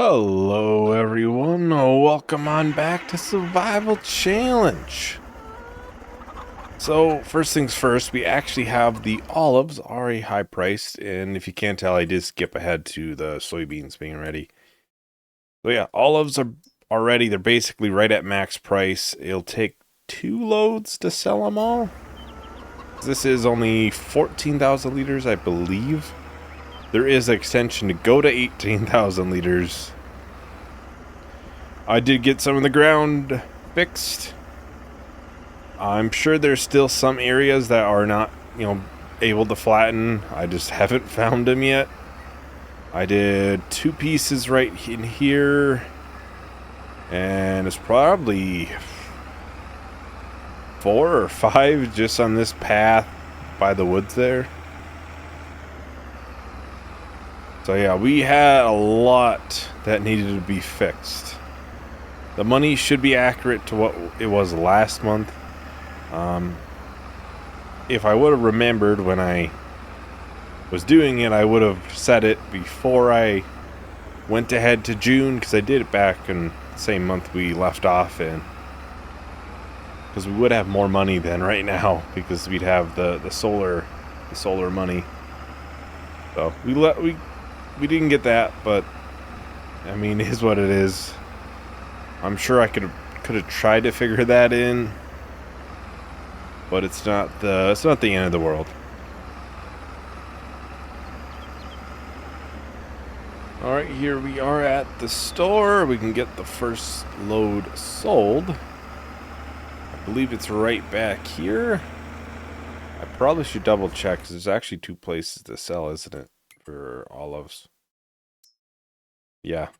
Hello everyone, welcome on back to Survival Challenge. So first things first, we actually have the olives already high priced, and if you can't tell, I did skip ahead to the soybeans being ready. So yeah, olives are already, they're basically right at max price. It'll take 2 loads to sell them all. This is only 14,000 liters, I believe. There is an extension to go to 18,000 liters. I did get some of the ground fixed. I'm sure there's still some areas that are not, able to flatten. I just haven't found them yet. I did 2 pieces right in here. And it's probably 4 or 5 just on this path by the woods there. So yeah, we had a lot that needed to be fixed. The money should be accurate to what it was last month. If I would have remembered when I was doing it, I would have said it before I went ahead to June, because I did it back in the same month we left off in. Because we would have more money than right now, because we'd have the solar money. So we didn't get that, but I mean, it is what it is. I'm sure I could have tried to figure that in, but it's not the end of the world. All right, here we are at the store. We can get the first load sold. I believe it's right back here. I probably should double check, because there's actually 2 places to sell, isn't it, for olives? Yeah.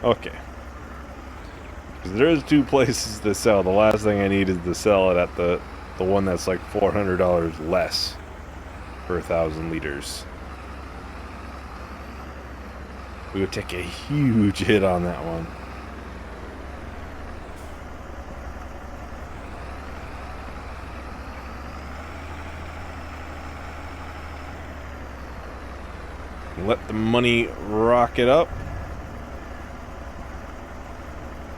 Okay. Because there is 2 places to sell. The last thing I need is to sell it at the one that's like $400 less per 1,000 liters. We would take a huge hit on that one. Let the money rocket up.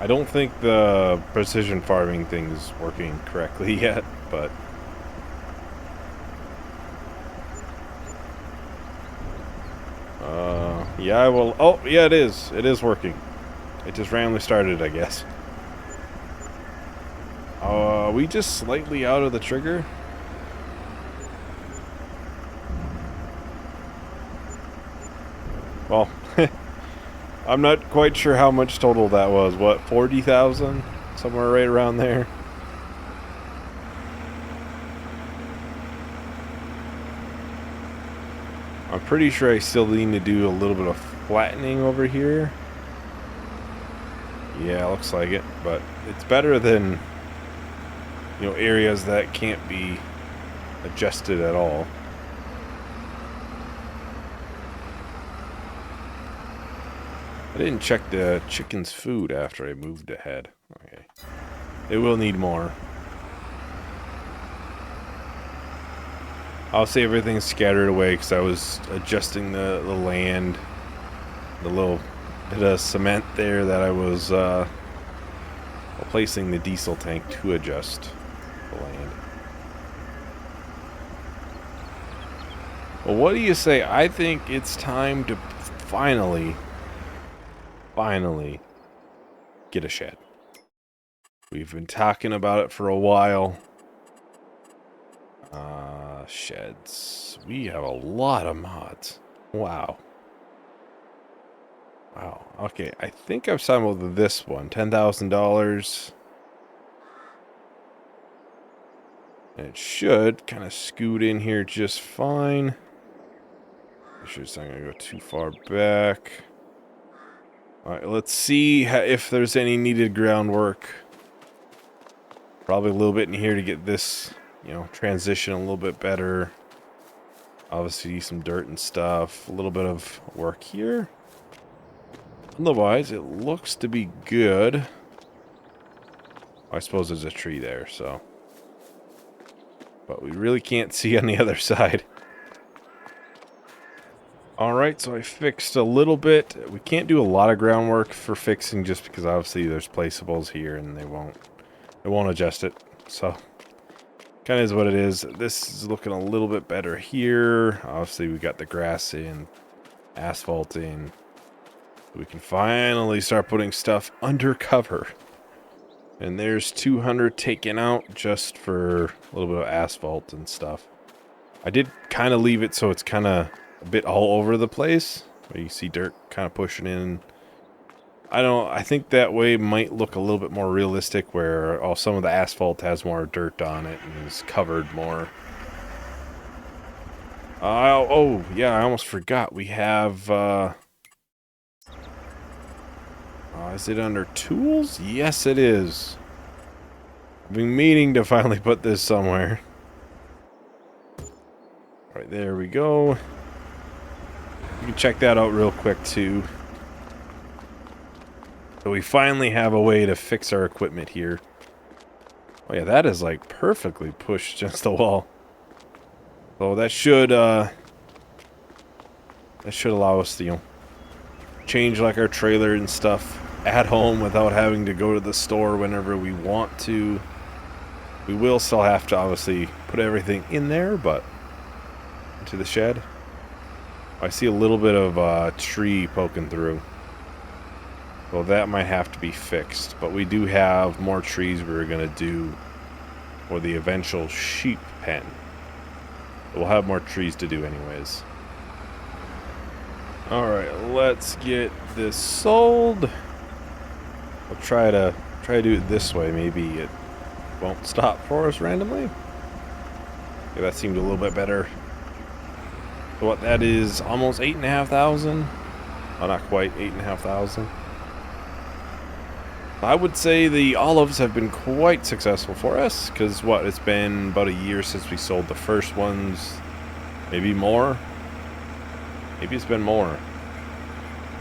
I don't think the precision farming thing is working correctly yet, but yeah, I will. Oh, yeah, it is. It is working. It just randomly started, I guess. We just slightly out of the trigger. Well, I'm not quite sure how much total that was. What, 40,000? Somewhere right around there. I'm pretty sure I still need to do a little bit of flattening over here. Yeah, looks like it, but it's better than, areas that can't be adjusted at all. I didn't check the chicken's food after I moved ahead. Okay. It will need more. I'll say everything's scattered away because I was adjusting the land. The little bit of cement there that I was placing the diesel tank to adjust the land. Well, what do you say? I think it's time to finally get a shed. We've been talking about it for a while. Sheds. We have a lot of mods. Wow. Okay, I think I've signed with this one. $10,000. And it should kind of scoot in here just fine. Make sure it's not going to go too far back. Alright, let's see if there's any needed groundwork. Probably a little bit in here to get this, transition a little bit better. Obviously some dirt and stuff. A little bit of work here. Otherwise, it looks to be good. I suppose there's a tree there, so. But we really can't see on the other side. Alright, so I fixed a little bit. We can't do a lot of groundwork for fixing just because obviously there's placeables here and they won't adjust it. So kind of is what it is. This is looking a little bit better here. Obviously we got the grass in, asphalt in. We can finally start putting stuff under cover. And there's 200 taken out just for a little bit of asphalt and stuff. I did kind of leave it so it's kind of a bit all over the place. You see dirt kind of pushing in. I think that way might look a little bit more realistic where some of the asphalt has more dirt on it and is covered more. Oh, yeah, I almost forgot. We have, is it under tools? Yes, it is. I've been meaning to finally put this somewhere. Right, there we go. You can check that out real quick, too. So we finally have a way to fix our equipment here. Oh, yeah, that is, like, perfectly pushed against the wall. So that should allow us to, change, like, our trailer and stuff at home without having to go to the store whenever we want to. We will still have to, obviously, put everything in there, but into the shed. I see a little bit of tree poking through. Well, that might have to be fixed, but we do have more trees we're going to do for the eventual sheep pen. We'll have more trees to do anyways. Alright, let's get this sold. We'll try to do it this way. Maybe it won't stop for us randomly. Yeah, that seemed a little bit better. So what that is, almost 8,500. Oh, not quite 8,500. I would say the olives have been quite successful for us, because it's been about a year since we sold the first ones. Maybe more. Maybe it's been more.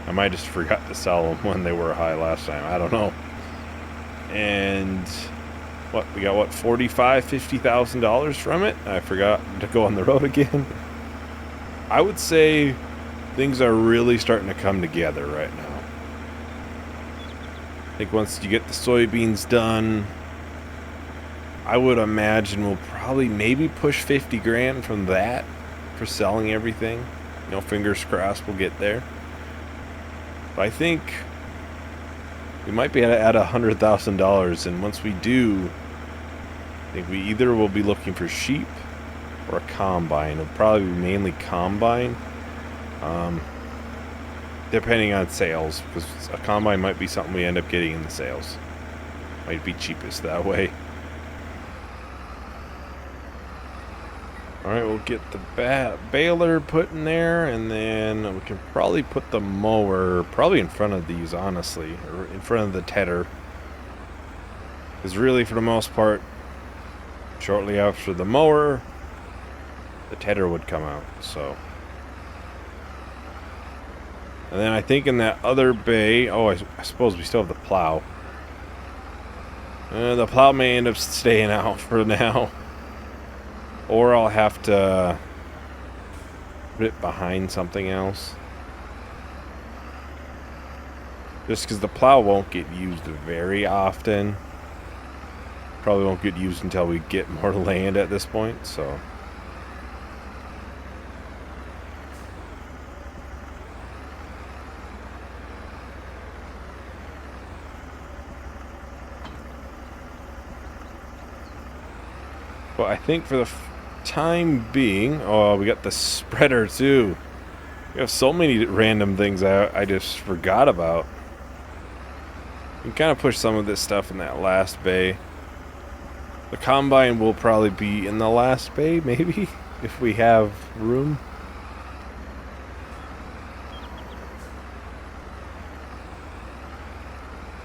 I might just forgot to sell them when they were high last time. I don't know. And we got $50,000 from it. I forgot to go on the road again. I would say things are really starting to come together right now. I think once you get the soybeans done, I would imagine we'll probably maybe push 50 grand from that for selling everything. Fingers crossed we'll get there. But I think we might be at $100,000, and once we do, I think we either will be looking for sheep or a combine. It'll probably be mainly combine. Depending on sales, because a combine might be something we end up getting in the sales. Might be cheapest that way. Alright, we'll get the baler put in there, and then we can probably put the mower probably in front of these, honestly, or in front of the tedder. Because really, for the most part, shortly after the mower, the tedder would come out, so... And then I think in that other bay... Oh, I suppose we still have the plow. The plow may end up staying out for now. Or I'll have to put it behind something else. Just because the plow won't get used very often. Probably won't get used until we get more land at this point, so... But I think for the time being... Oh, we got the spreader too. We have so many random things I just forgot about. We can kind of push some of this stuff in that last bay. The combine will probably be in the last bay, maybe, if we have room.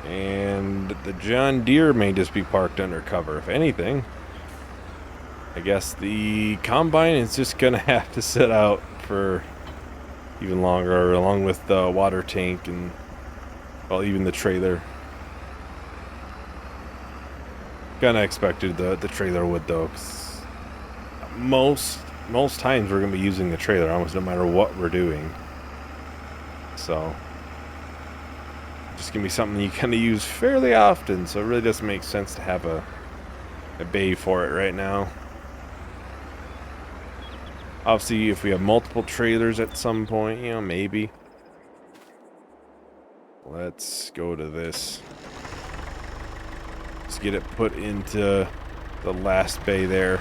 And the John Deere may just be parked undercover, if anything. I guess the combine is just gonna have to sit out for even longer, along with the water tank and, well, even the trailer. Kinda expected the trailer would, though, 'cause most times we're gonna be using the trailer almost no matter what we're doing. so just gonna be something you kind of use fairly often, so it really doesn't make sense to have a bay for it right now. Obviously, if we have multiple trailers at some point, you know, maybe. Let's go to this. Let's get it put into the last bay there.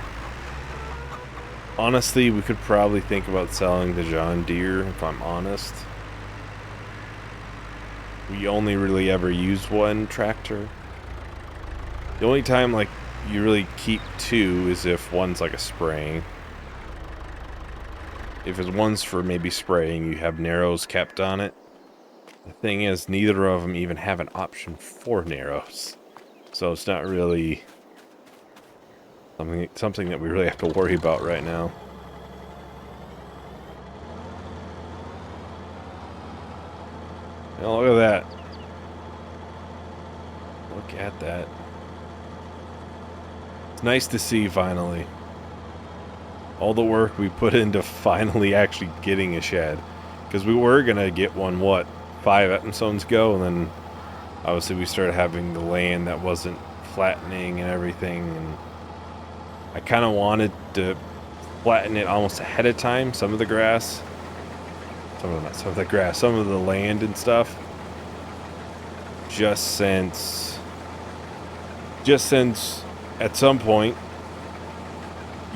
Honestly, we could probably think about selling the John Deere, if I'm honest. We only really ever use one tractor. The only time, like, you really keep two is if one's like a spraying. If it's one's for maybe spraying, you have narrows kept on it. The thing is, neither of them even have an option for narrows. So it's not really something that we really have to worry about right now. Now look at that. Look at that. It's nice to see finally. All the work we put into finally actually getting a shed. Because we were going to get one, what, 5 Ep19s ago, and then obviously we started having the land that wasn't flattening and everything, and I kind of wanted to flatten it almost ahead of time, some of the grass. Some of the land and stuff. Just since at some point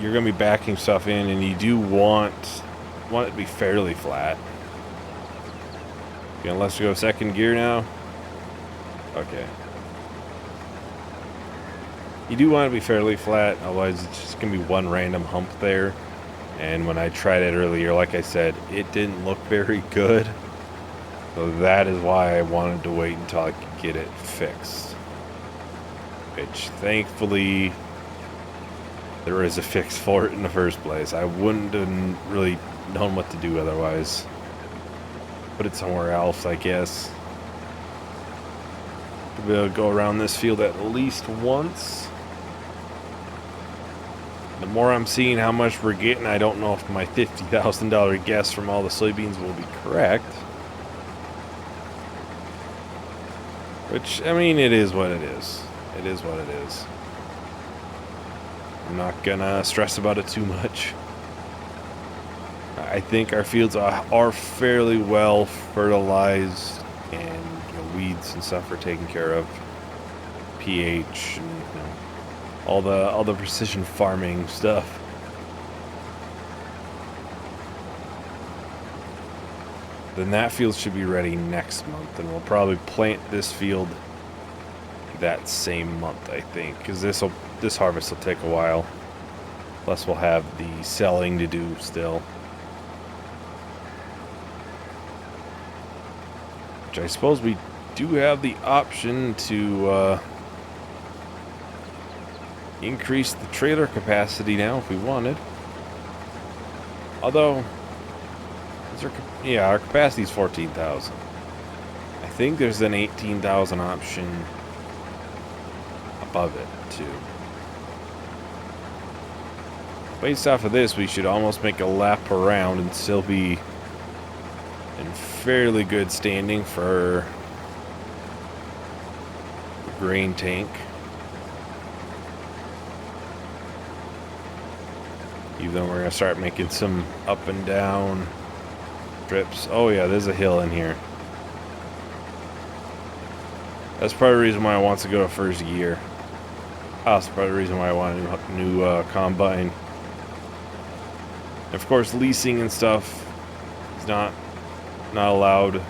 you're going to be backing stuff in, and you do want it to be fairly flat. Okay, let's go second gear now. Okay. You do want it to be fairly flat, otherwise it's just going to be one random hump there. And when I tried it earlier, like I said, it didn't look very good. So that is why I wanted to wait until I could get it fixed. Which, thankfully, there is a fix for it in the first place. I wouldn't have really known what to do otherwise. Put it somewhere else, I guess. We'll go around this field at least once. The more I'm seeing how much we're getting, I don't know if my $50,000 guess from all the soybeans will be correct. Which, I mean, it is what it is. It is what it is. I'm not gonna stress about it too much. I think our fields are fairly well fertilized, and weeds and stuff are taken care of. pH and all the precision farming stuff. Then that field should be ready next month, and we'll probably plant this field that same month, I think, because this harvest will take a while. Plus we'll have the selling to do still. Which I suppose we do have the option to increase the trailer capacity now if we wanted. Although, our capacity is 14,000. I think there's an 18,000 option above it too. Based off of this, we should almost make a lap around and still be in fairly good standing for the grain tank. Even though we're going to start making some up and down trips. Oh yeah, there's a hill in here. That's probably the reason why I want to go to first gear. That's probably the reason why I want a new combine. And of course, leasing and stuff is not allowed.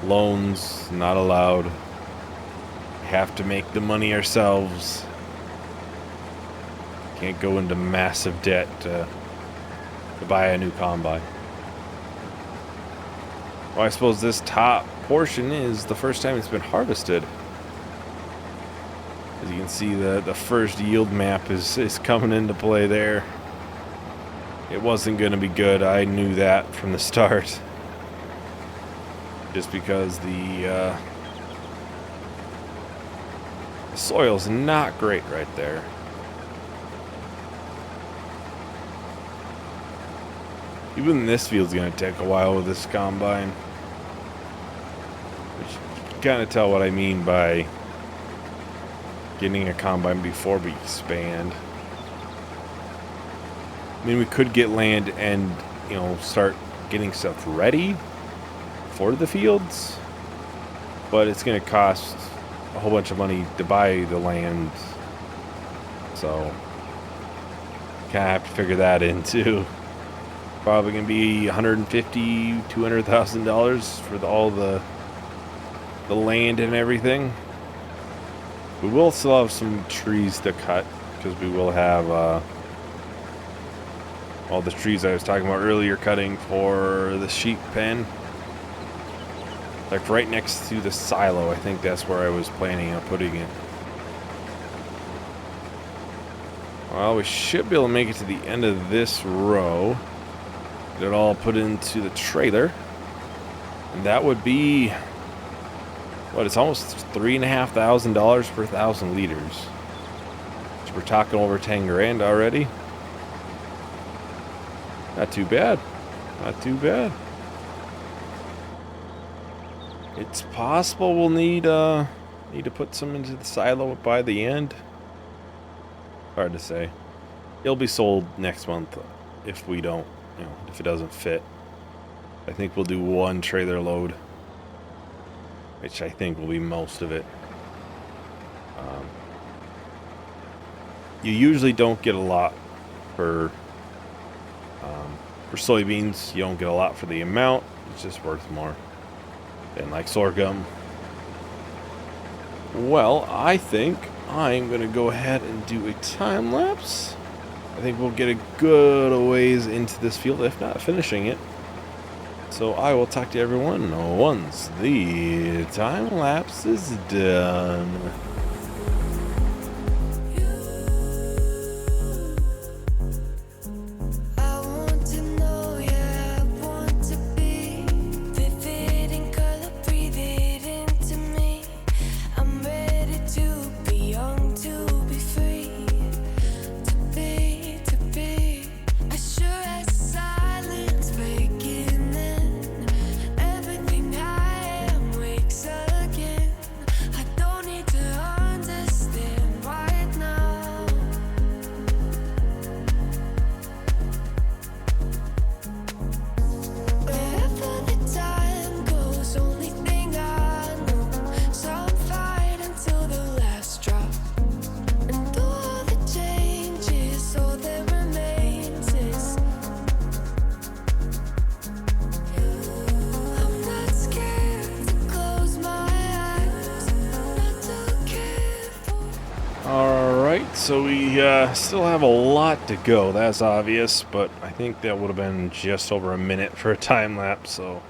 Loans not allowed. We have to make the money ourselves. Can't go into massive debt to buy a new combine. Well, I suppose this top portion is the first time it's been harvested. As you can see, the first yield map is coming into play there. It wasn't going to be good. I knew that from the start. Just because the soil's not great right there. Even this field's going to take a while with this combine. Which you can kind of tell what I mean by getting a combine before we expand. I mean, we could get land and, you know, start getting stuff ready for the fields, but it's going to cost a whole bunch of money to buy the land, so kind of have to figure that in too. Probably going to be $150,000, $200,000 for all the land and everything. We will still have some trees to cut because we will have all the trees I was talking about earlier cutting for the sheep pen. Like right next to the silo, I think that's where I was planning on putting it. Well, we should be able to make it to the end of this row. Get it all put into the trailer. And that would be, what, it's almost $3,500 per 1,000 liters. So we're talking over 10 grand already. Not too bad. Not too bad. It's possible we'll need to put some into the silo by the end. Hard to say. It'll be sold next month if we don't, you know, if it doesn't fit. I think we'll do one trailer load, which I think will be most of it. You usually don't get a lot for soybeans. You don't get a lot for the amount. It's just worth more than like sorghum. Well, I think I'm going to go ahead and do a time lapse. I think we'll get a good ways into this field, if not finishing it. So I will talk to everyone once the time lapse is done. So we still have a lot to go, that's obvious, but I think that would have been just over a minute for a time lapse, so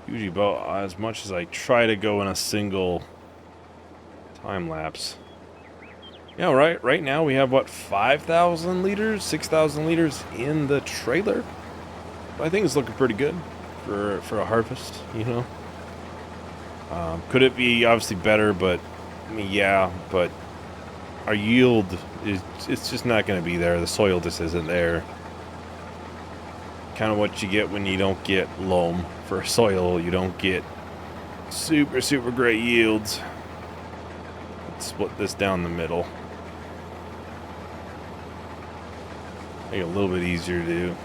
usually about as much as I try to go in a single time lapse. Yeah, right now we have, what, 5,000 liters, 6,000 liters in the trailer? I think it's looking pretty good for a harvest, you know? Could it be obviously better, but, I mean, yeah, but our yield it's just not going to be there. The soil just isn't there. Kind of what you get when you don't get loam for soil. You don't get super great yields. Let's split this down the middle. Make it a little bit easier to do.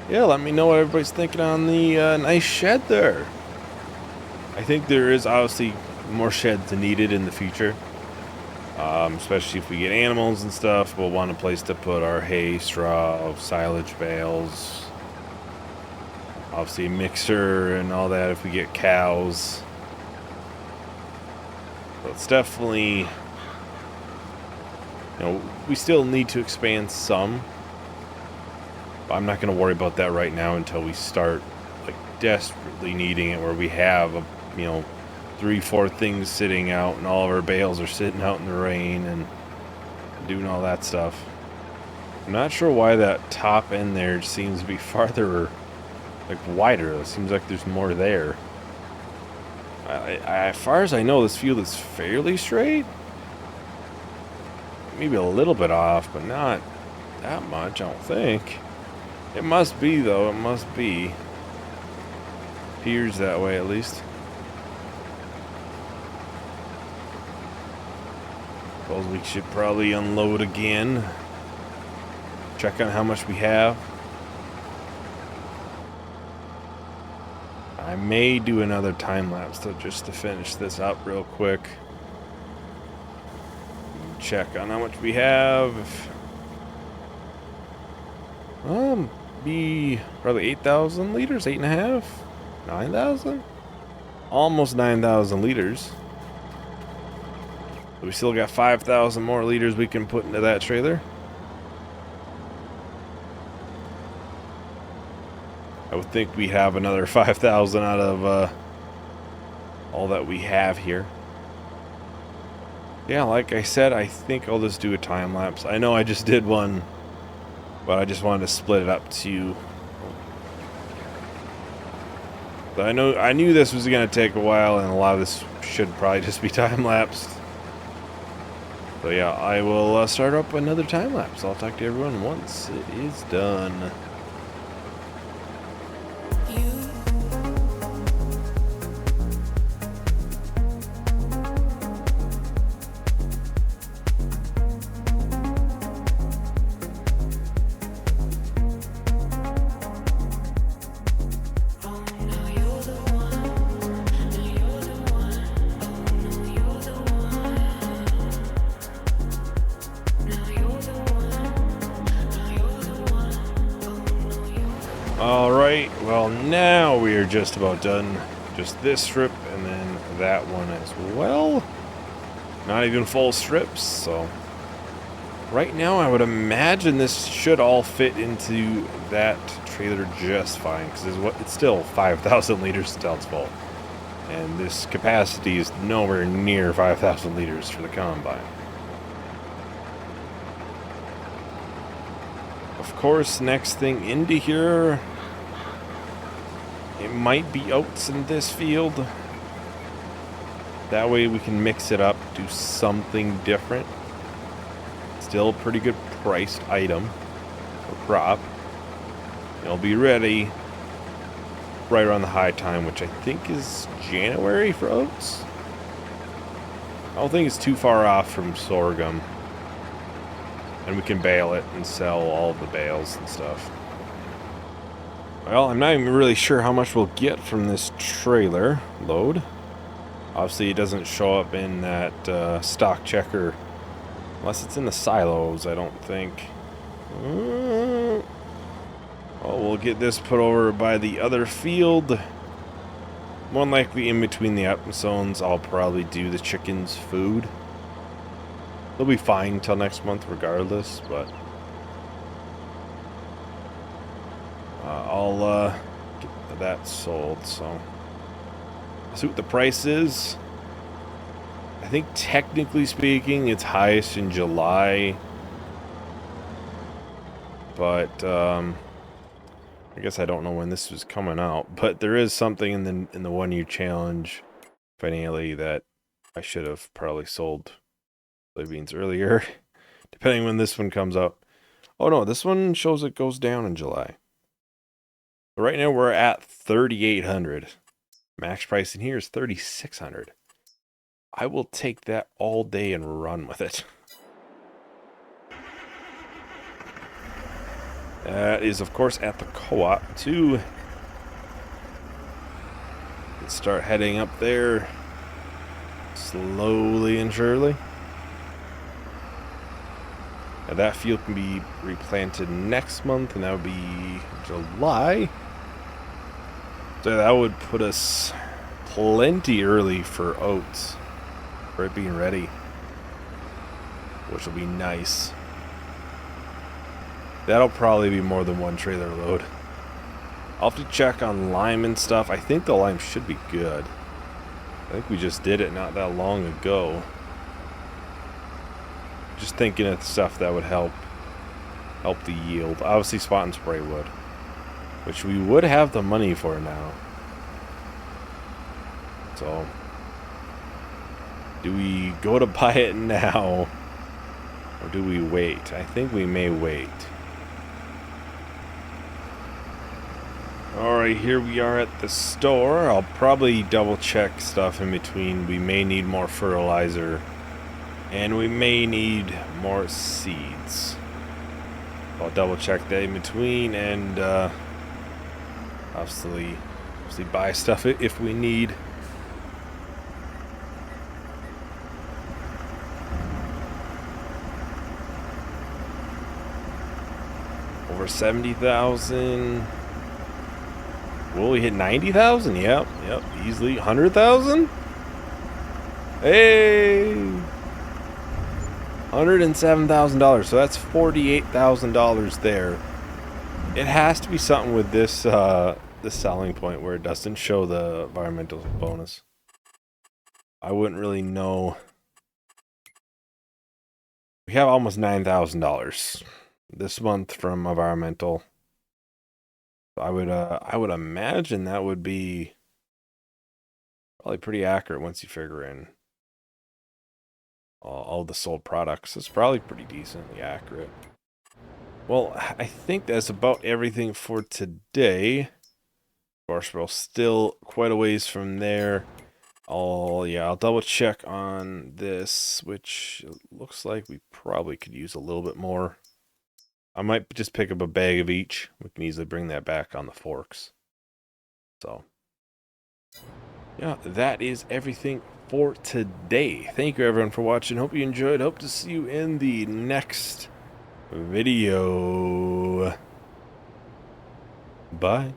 Yeah, let me know what everybody's thinking on the nice shed there. I think there is obviously more sheds needed in the future, especially if we get animals and stuff. We'll want a place to put our hay, straw, silage bales, obviously a mixer and all that if we get cows. So it's definitely, you know, we still need to expand some, but I'm not going to worry about that right now until we start like desperately needing it, where we have a, you know, 3-4 things sitting out and all of our bales are sitting out in the rain and doing all that stuff. I'm not sure why that top end there seems to be farther, like, wider. It seems like there's more there. As far as I know, this field is fairly straight. Maybe a little bit off, but not that much, I don't think. It must be, though. It must be. Appears that way at least. Suppose we should probably unload again. Check on how much we have. I may do another time lapse though, just to finish this up real quick. Check on how much we have. Be probably 8,000 liters, 8.5, 9,000, almost 9,000 liters. We still got 5,000 more liters we can put into that trailer. I would think we have another 5,000 out of all that we have here. Yeah, like I said, I think I'll just do a time lapse. I know I just did one, but I just wanted to split it up to. But I knew this was going to take a while, and a lot of this should probably just be time lapsed. So yeah, I will start up another time lapse. I'll talk to everyone once it is done. Alright, well now we are just about done. Just this strip and then that one as well. Not even full strips, so right now I would imagine this should all fit into that trailer just fine, because it's still 5,000 liters until it's full. And this capacity is nowhere near 5,000 liters for the combine. Of course, next thing into here, it might be oats in this field. That way we can mix it up, do something different. Still a pretty good priced item or crop. It'll be ready right around the high time, which I think is January for oats. I don't think it's too far off from sorghum. And we can bale it and sell all the bales and stuff. Well, I'm not even really sure how much we'll get from this trailer load. Obviously, it doesn't show up in that stock checker. Unless it's in the silos, I don't think. Well, we'll get this put over by the other field. More than likely in between the episodes, I'll probably do the chickens' food. They'll be fine till next month regardless, but I'll get that sold, so see what the price is. I think technically speaking it's highest in July, but I guess I don't know when this was coming out, but there is something in the 1 year challenge finale that I should have probably sold soybeans earlier, depending when this one comes out. Oh no, this one shows it goes down in July. So right now we're at 3,800. Max price in here is 3,600. I will take that all day and run with it. That is, of course, at the co-op too. Let's start heading up there slowly and surely. Now that field can be replanted next month, and that would be July. So that would put us plenty early for oats, for it being ready, which will be nice. That'll probably be more than one trailer load. I'll have to check on lime and stuff. I think the lime should be good. I think we just did it not that long ago. Just thinking of stuff that would help the yield. Obviously spot and spray would, which we would have the money for now. So do we go to buy it now, or do we wait? I think we may wait. Alright, here we are at the store. I'll probably double check stuff in between. We may need more fertilizer, and we may need more seeds. I'll double check that in between, and obviously buy stuff if we need. Over 70,000. Will we hit 90,000? Yep, easily. 100,000? Hey! $107,000, so that's $48,000 there. It has to be something with this this selling point where it doesn't show the environmental bonus. I wouldn't really know. We have almost $9,000 this month from environmental. I would imagine that would be probably pretty accurate once you figure in all the sold products. It's probably pretty decently accurate. Well, I think that's about everything for today. Of course, we're still quite a ways from there. I'll double check on this, which looks like we probably could use a little bit more. I might just pick up a bag of each. We can easily bring that back on the forks. So, yeah, that is everything for today. Thank you, everyone, for watching. Hope you enjoyed. Hope to see you in the next video. Bye.